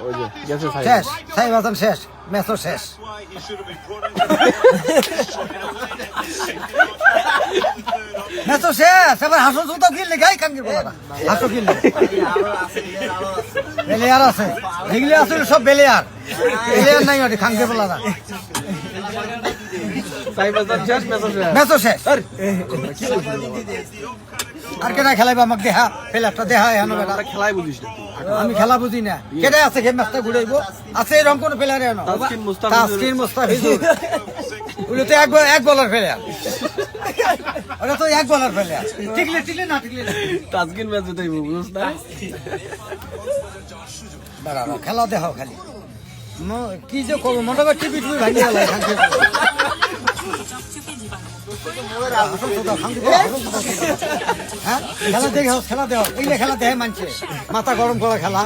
ওই যে গেছে সাইড শেষ সাই বাজান শেষ ম্যাচও শেষ ম্যাচও শেষ এবার হাসো তো কিনলে গাই কাঙ্গি বলা হাসো কিনলে বেলেয়ার আছে এগুলি আসলে সব বেলেয়ার বেলেয়ার নাই ওটি খাঙ্গে বলা না সাইড বাজার শেষ ম্যাচও শেষ আর কেনা খেলাইবা আমাকে দেহা প্লেয়ারটা দেহা এখন আমরা খেলাই বুঝিস না আমি খেলা বুঝি না কেটে আছে খেয়ে ম্যাচটা ঘুরাইবো আছে এরকম কোন প্লেয়ার এনো তাসকিন মুস্তাফিজুর ওগুলো তো এক বলার প্লেয়ার ওটা তো এক বলার প্লেয়ার টিকলে না তাসকিন ম্যাচ জিতাইব বুঝছ না দাঁড়ানো খেলা দেখাও খালি কি যে করবো মনে কর টিভি ভাঙি গেল হ্যাঁ খেলা দেহ এগুলো খেলা দেহে মানছে মাথা গরম করা খেলা